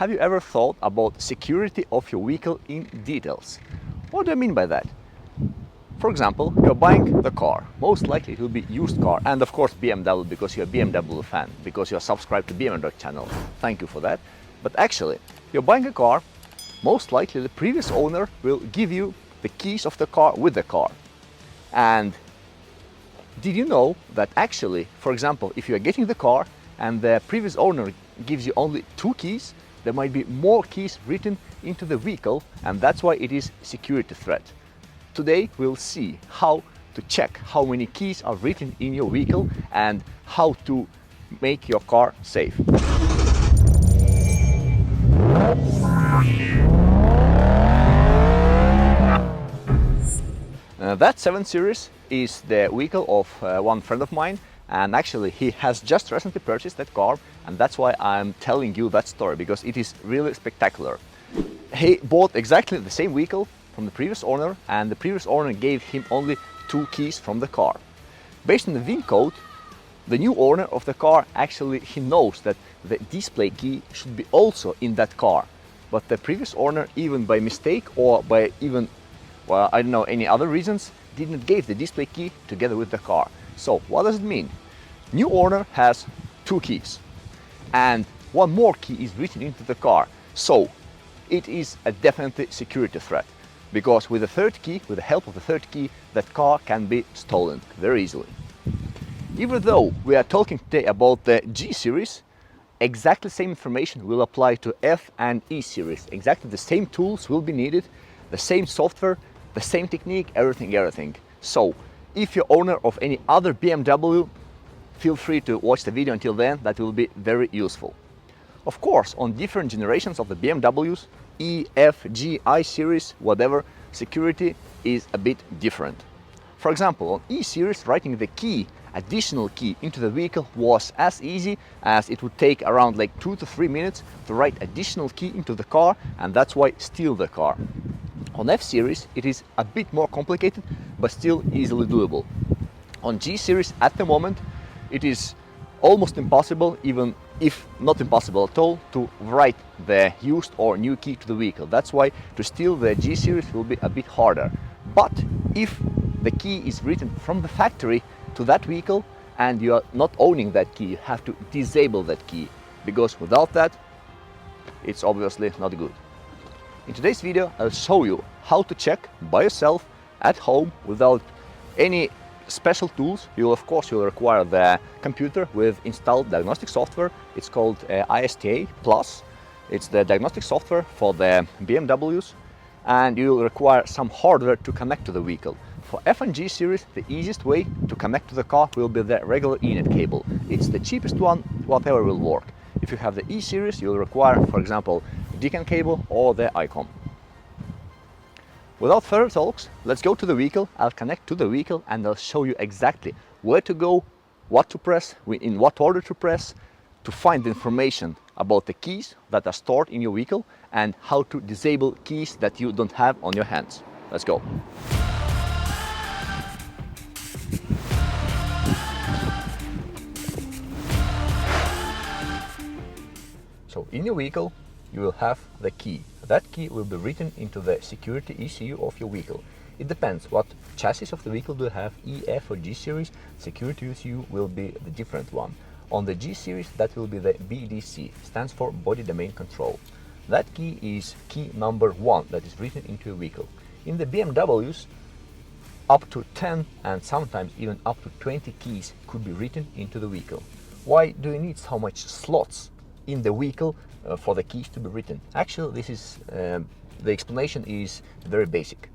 have you ever thought about security of your vehicle in details? What do I mean by that? For example, you're buying the car. Most likely it will be used car, and of course BMW, because you're a BMW fan, because you're subscribed to bimdoc channel. Thank you for that. But actually, you're buying a car. Most likely the previous owner will give you the keys of the car with the car. And did you know that actually, for example, if you are getting the car and the previous owner gives you only 2 keys, there might be more keys written into the vehicle, and that's why it is security threat. Today we'll see how to check how many keys are written in your vehicle and how to make your car safe. That 7 Series is the vehicle of one friend of mine, and actually he has just recently purchased that car, and that's why I'm telling you that story, because it is really spectacular. He bought exactly the same vehicle from the previous owner, and the previous owner gave him only 2 keys from the car. Based on the VIN code, the new owner of the car, actually he knows that the display key should be also in that car, but the previous owner, even by mistake or by even, well, I don't know, any other reasons, didn't give the display key together with the car. So what does it mean? New owner has 2 keys and 1 more key is written into the car, so it is a definitely security threat, because with the 3rd key, with the help of the 3rd key, that car can be stolen very easily. Even though we are talking today about the G series, exactly the same information will apply to F and E series. Exactly the same tools will be needed, the same software, the same technique, everything. So if you're owner of any other BMW, feel free to watch the video until then. That will be very useful. Of course, on different generations of the BMWs, E, F, G, I series, whatever, security is a bit different. For example, on E series, writing the key, additional key into the vehicle was as easy as it would take around like 2 to 3 minutes to write additional key into the car, and that's why steal the car. On F series, it is a bit more complicated, but still easily doable. On G series, at the moment, it is almost impossible, even if not impossible at all, to write the used or new key to the vehicle. That's why to steal the G series will be a bit harder. But if the key is written from the factory to that vehicle and you are not owning that key, you have to disable that key, because without that, it's obviously not good. In today's video, I'll show you how to check by yourself at home without any special tools. You'll require the computer with installed diagnostic software. It's called ISTA Plus. It's the diagnostic software for the BMWs, and you'll require some hardware to connect to the vehicle. For F and G series, the easiest way to connect to the car will be the regular Ethernet cable. It's the cheapest one, whatever will work. If you have the E series, you'll require, for example, DCAN cable or the ICOM. Without further talks, let's go to the vehicle. I'll connect to the vehicle and I'll show you exactly where to go, what to press, in what order to press, to find information about the keys that are stored in your vehicle, and how to disable keys that you don't have on your hands. Let's go. So in your vehicle, you will have the key. That key will be written into the security ECU of your vehicle. It depends what chassis of the vehicle do you have, E, F or G series. Security ECU will be the different one. On the G series, that will be the BDC, stands for Body Domain Control. That key is key number 1 that is written into your vehicle. In the BMWs, up to 10 and sometimes even up to 20 keys could be written into the vehicle. Why do you need so much slots in the vehicle for the keys to be written? Actually, this is the explanation is very basic.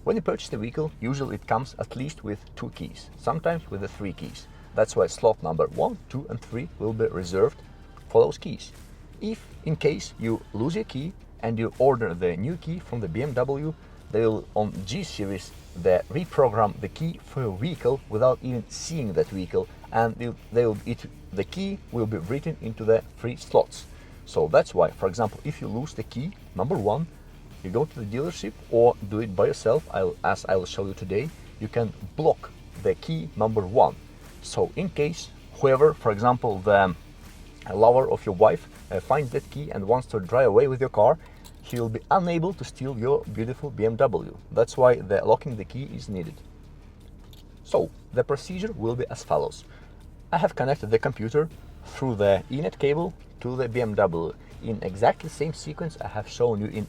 When you purchase the vehicle, usually it comes at least with 2 keys, sometimes with the 3 keys. That's why slot number 1, 2 and 3 will be reserved for those keys. If in case you lose your key and you order the new key from the BMW, they will on G series they reprogram the key for your vehicle without even seeing that vehicle, and the key will be written into the 3 slots. So that's why, for example, if you lose the key number 1, you go to the dealership or do it by yourself, as I will show you today. You can block the key number 1. So in case whoever, for example, the a lover of your wife finds that key and wants to drive away with your car, he will be unable to steal your beautiful BMW. That's why the locking the key is needed. So the procedure will be as follows. I have connected the computer through the Ethernet cable to the BMW in exactly the same sequence I have shown you in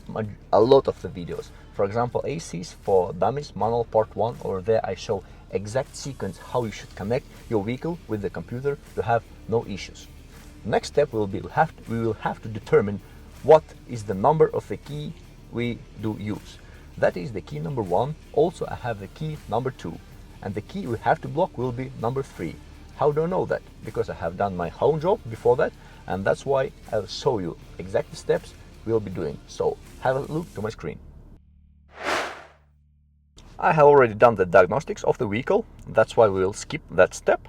a lot of the videos. For example, ACs for Dummies Manual Part 1, over there I show exact sequence how you should connect your vehicle with the computer to have no issues. Next step will be we will have to determine what is the number of the key we do use. That is the key number 1. Also I have the key number 2, and the key we have to block will be number 3. How do I know that? Because I have done my home job before that, and that's why I'll show you exact steps we'll be doing. So have a look to my screen. I have already done the diagnostics of the vehicle, that's why we'll skip that step.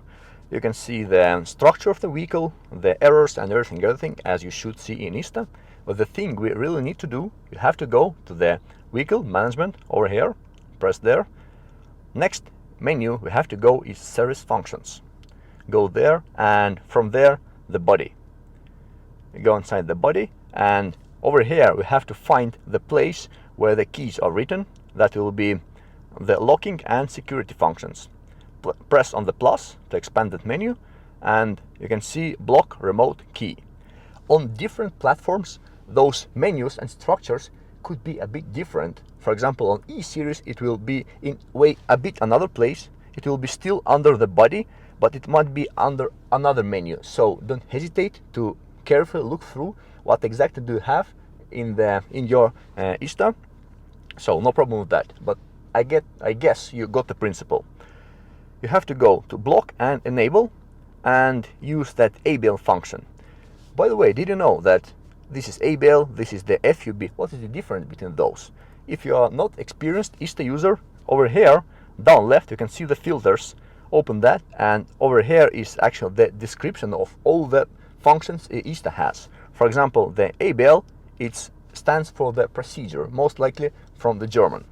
You can see the structure of the vehicle, the errors and everything as you should see in ISTA. But the thing we really need to do, you have to go to the vehicle management over here, press there. Next menu we have to go is service functions. Go there, and from there the body. You go inside the body, and over here we have to find the place where the keys are written. That will be the locking and security functions. Press on the plus to expand that menu, and you can see block remote key. On different platforms those menus and structures could be a bit different. For example, on E-Series it will be in a bit another place. It will be still under the body, but it might be under another menu. So don't hesitate to carefully look through what exactly do you have in your ISTA. So no problem with that, but I guess you got the principle. You have to go to block and enable and use that ABL function. By the way, did you know that this is ABL, this is the FUB? What is the difference between those? If you are not experienced ISTA user, over here down left you can see the filters. Open that, and over here is actually the description of all the functions ISTA has. For example, the ABL, it stands for the procedure, most likely from the German.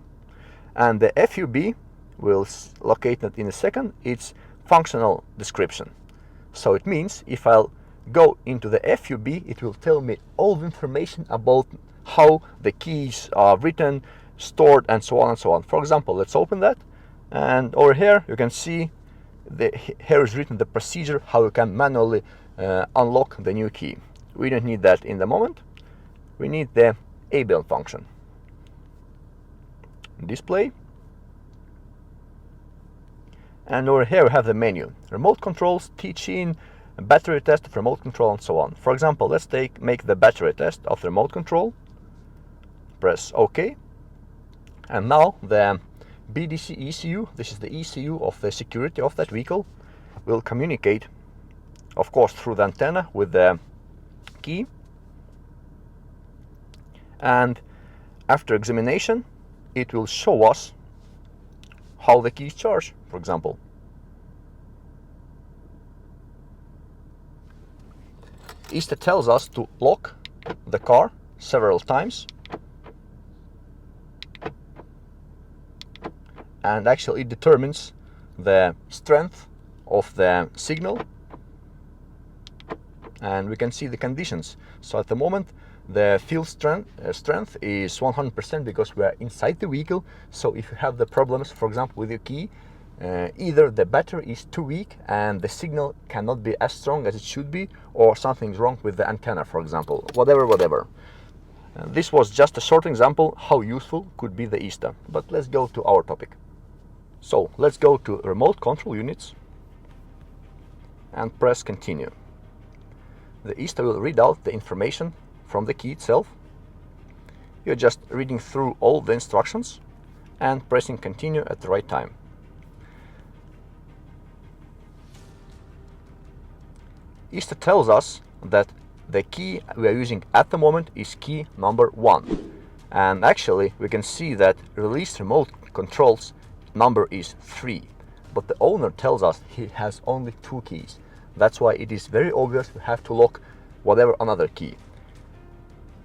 And the FUB, we'll locate it in a second, it's functional description. So it means if I'll go into the FUB, it will tell me all the information about how the keys are written, stored, and so on and so on. For example, let's open that, and over here you can see here is written the procedure how you can manually unlock the new key. We don't need that in the moment. We need the ABL function. Display, and over here we have the menu, remote controls, teach-in, battery test of remote control, and so on. For example, let's make the battery test of the remote control. Press OK, and now the BDC ECU, this is the ECU of the security of that vehicle, will communicate, of course, through the antenna with the key. And after examination, it will show us how the key is charged, for example. ISTA tells us to lock the car several times, and actually it determines the strength of the signal, and we can see the conditions. So at the moment the field strength is 100% because we are inside the vehicle. So if you have the problems, for example, with your key, either the battery is too weak and the signal cannot be as strong as it should be, or something's wrong with the antenna, for example, whatever. This was just a short example how useful could be the ISTA, but let's go to our topic. So let's go to remote control units and press continue. The ISTA will read out the information from the key itself. You're just reading through all the instructions and pressing continue at the right time. ISTA tells us that the key we are using at the moment is key number 1, and actually we can see that release remote controls number is 3, but the owner tells us he has only 2 keys. That's why it is very obvious we have to lock whatever another key.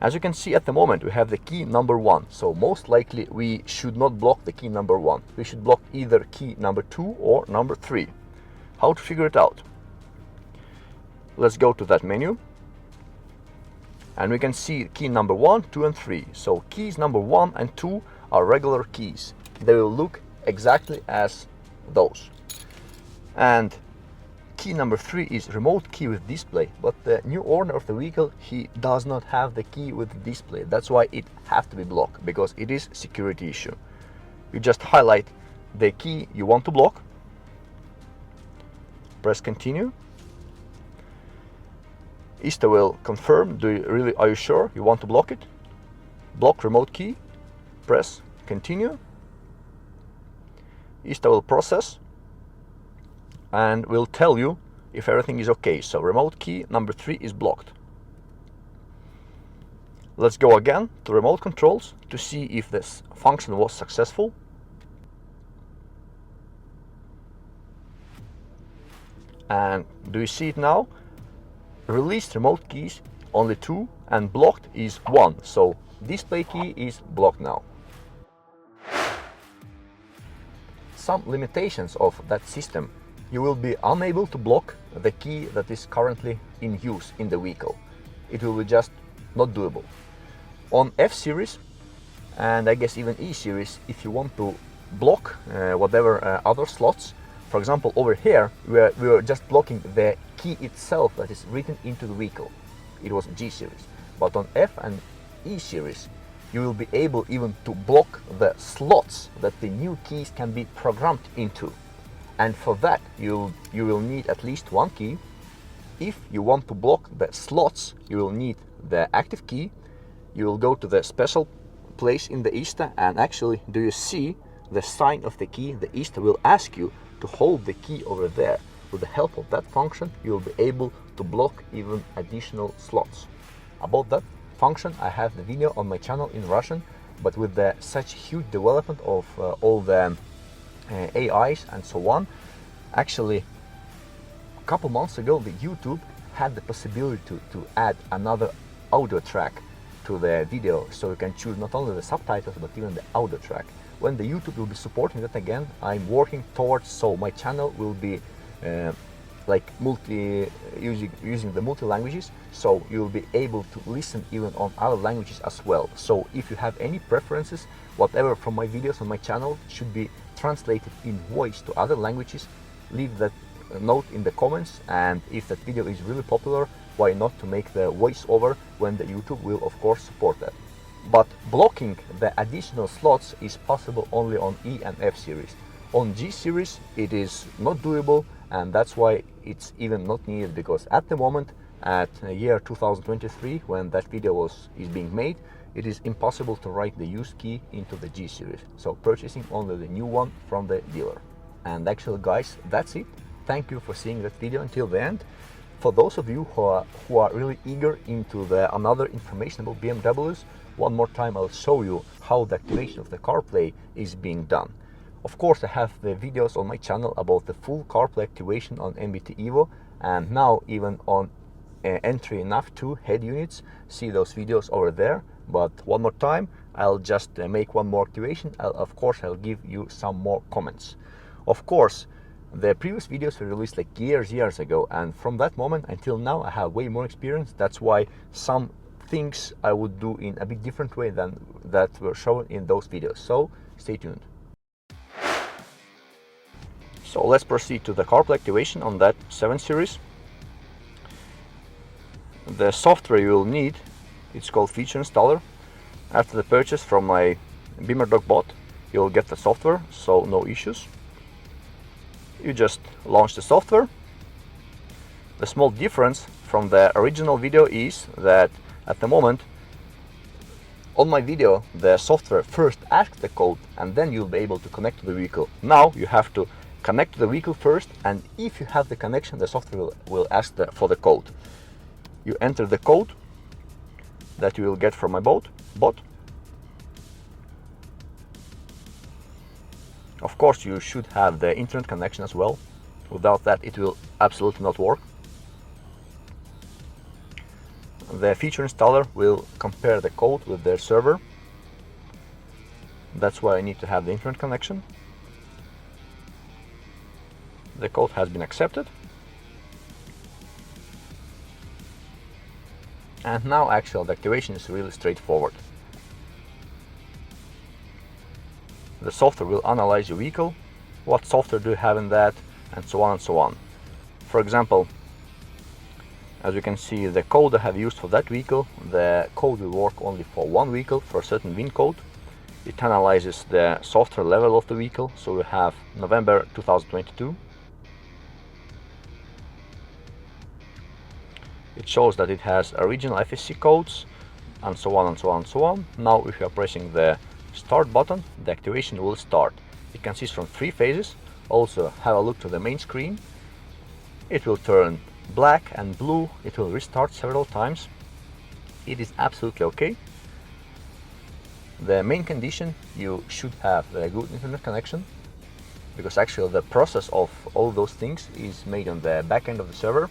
As you can see at the moment we have the key number 1, so most likely we should not block the key number 1. We should block either key number 2 or number 3. How to figure it out? Let's go to that menu. And we can see key number 1, 2 and 3. So keys number 1 and 2 are regular keys. They will look exactly as those. And key number 3 is remote key with display, but the new owner of the vehicle, he does not have the key with the display. That's why it has to be blocked, because it is a security issue. You just highlight the key you want to block, press continue. ISTA will confirm, are you sure you want to block it? Block remote key, press continue. ISTA will process and will tell you if everything is okay. So remote key number 3 is blocked. Let's go again to remote controls to see if this function was successful. And do you see it now? Released remote keys only 2 and blocked is 1. So display key is blocked now. Some limitations of that system: you will be unable to block the key that is currently in use in the vehicle. It will be just not doable. On F series and I guess even E series, if you want to block whatever other slots, for example over here we are just blocking the key itself that is written into the vehicle. It was G series. But on F and E series you will be able even to block the slots that the new keys can be programmed into. And for that you will need at least one key. If you want to block the slots, you will need the active key. You will go to the special place in the ISTA, and actually, do you see the sign of the key? The ISTA will ask you to hold the key over there. With the help of that function, you will be able to block even additional slots. About that function, I have the video on my channel in Russian, but with such huge development of all the AIs and so on, actually a couple months ago the YouTube had the possibility to add another audio track to the video, so you can choose not only the subtitles but even the audio track. When the YouTube will be supporting that again, I'm working towards, so my channel will be like using the multi languages, so you'll be able to listen even on other languages as well. So if you have any preferences, whatever from my videos on my channel should be translated in voice to other languages, leave that note in the comments, and if that video is really popular, why not to make the voiceover when the YouTube will of course support that. But blocking the additional slots is possible only on E and F series. On G series it is not doable, and that's why it's even not needed, because at the moment, at year 2023, when that video is being made, it is impossible to write the used key into the G series, so purchasing only the new one from the dealer. And actually guys, that's it. Thank you for seeing that video until the end. For those of you who are really eager into another information about BMWs, one more time I'll show you how the activation of the CarPlay is being done. Of course, I have the videos on my channel about the full CarPlay activation on MBT EVO, and now even on entry NAV2 head units. See those videos over there. But one more time, I'll just make one more activation. Of course, I'll give you some more comments. Of course, the previous videos were released like years ago, and from that moment until now I have way more experience. That's why some things I would do in a bit different way than that were shown in those videos. So stay tuned. So let's proceed to the CarPlay activation on that 7 series. The software you will need, it's called Feature Installer. After the purchase from my bimdoc bot, you'll get the software, so no issues. You just launch the software. The small difference from the original video is that at the moment on my video the software first asks the code, and then you'll be able to connect to the vehicle. Now you have to connect to the vehicle first, and if you have the connection, the software will ask for the code. You enter the code that you will get from my bot. Of course, you should have the internet connection as well. Without that, it will absolutely not work. The feature installer will compare the code with their server. That's why I need to have the internet connection. The code has been accepted. And now actually the activation is really straightforward. The software will analyze your vehicle, what software do you have in that, and so on and so on. For example, as you can see, the code I have used for that vehicle, the code will work only for one vehicle, for a certain VIN code. It analyzes the software level of the vehicle, so we have November 2022. It shows that it has original FSC codes, and so on and so on and so on. Now if you are pressing the start button, the activation will start. It consists from 3 phases. Also have a look to the main screen. It will turn black and blue. It will restart several times. It is absolutely okay. The main condition, you should have a good internet connection, because actually the process of all those things is made on the back end of the server,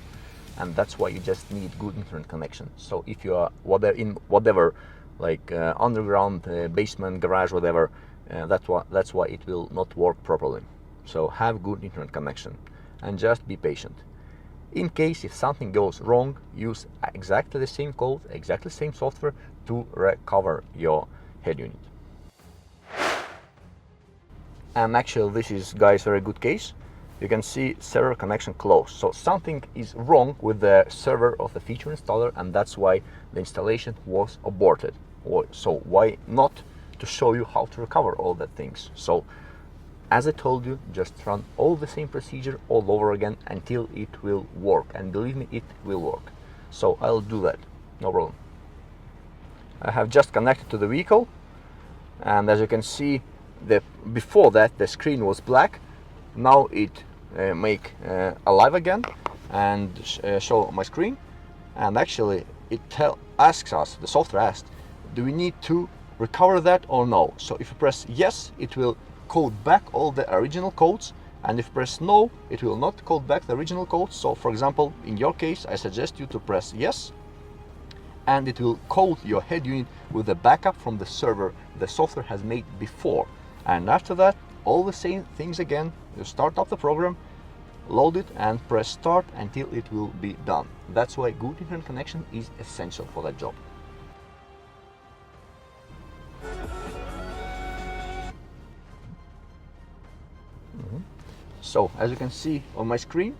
and that's why you just need good internet connection. So if you are in whatever like underground, basement, garage, whatever, that's why it will not work properly. So have good internet connection and just be patient. In case if something goes wrong, use exactly the same code, exactly the same software to recover your head unit. And actually this is, guys, very good case. You can see server connection closed. So something is wrong with the server of the feature installer, and that's why the installation was aborted. So why not to show you how to recover all the things? So as I told you, just run all the same procedure all over again until it will work, and believe me, it will work. So I'll do that, no problem. I have just connected to the vehicle, and as you can see, before that the screen was black. Now it make alive again and show my screen, and actually it asks us, the software asks, do we need to recover that or no? So if you press yes, it will code back all the original codes, and if you press no, it will not code back the original codes. So for example, in your case, I suggest you to press yes, and it will code your head unit with the backup from the server the software has made before. And after that, all the same things again. You start up the program, load it, and press start until it will be done. That's why good internet connection is essential for that job. So as you can see on my screen,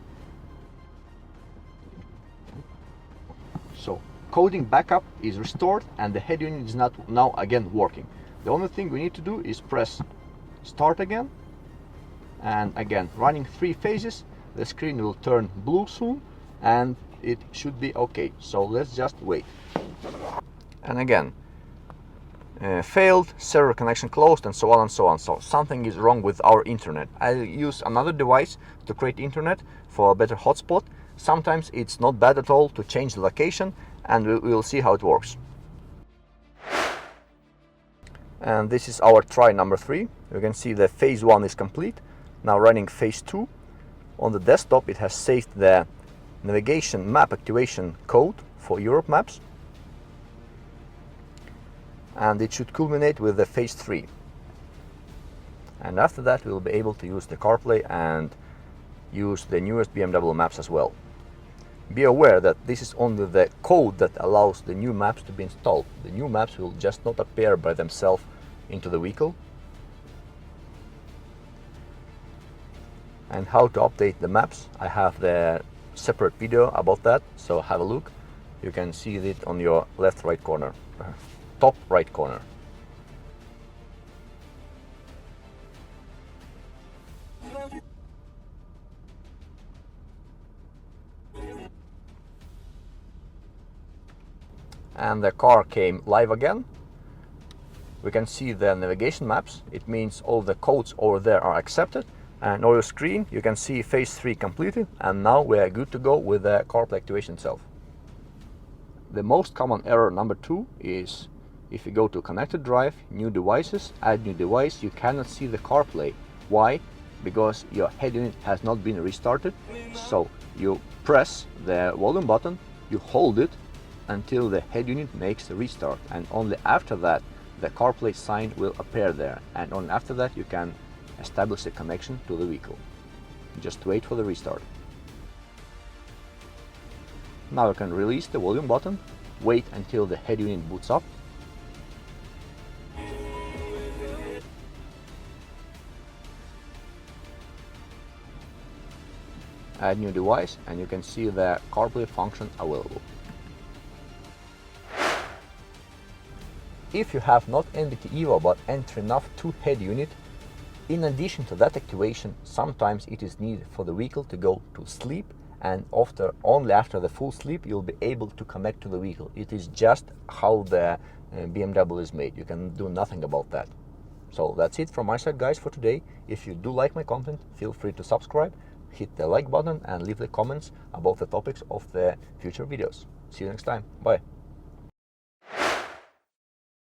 so coding backup is restored and the head unit is not now again working. The only thing we need to do is press start again, and again running 3 phases. The screen will turn blue soon and it should be okay. So let's just wait. And again, failed, server connection closed, and so on and so on. So something is wrong with our internet. I'll use another device to create internet for a better hotspot. Sometimes it's not bad at all to change the location, and we'll see how it works. And this is our try number 3. You can see the phase 1 is complete. Now running phase 2. On the desktop it has saved the navigation map activation code for Europe maps, and it should culminate with the phase 3. And after that we'll be able to use the CarPlay and use the newest BMW maps as well. Be aware that this is only the code that allows the new maps to be installed. The new maps will just not appear by themselves into the vehicle. And how to update the maps, I have the separate video about that, so have a look. You can see it on your right corner, top right corner. And the car came live again. We can see the navigation maps. It means all the codes over there are accepted. And on your screen you can see phase 3 completed, and now we are good to go with the CarPlay activation itself. The most common error number 2 is if you go to connected drive, new devices, add new device, you cannot see the CarPlay. Why? Because your head unit has not been restarted. So you press the volume button, you hold it until the head unit makes the restart, and only after that the CarPlay sign will appear there, and only after that you can establish a connection to the vehicle. Just wait for the restart. Now you can release the volume button, wait until the head unit boots up. Add new device, and you can see the CarPlay function available. If you have not NBT EVO but enter enough to head unit, in addition to that activation, sometimes it is needed for the vehicle to go to sleep, and only after the full sleep you'll be able to connect to the vehicle. It is just how the BMW is made. You can do nothing about that. So that's it from my side, guys, for today. If you do like my content, feel free to subscribe, hit the like button, and leave the comments about the topics of the future videos. See you next time. Bye.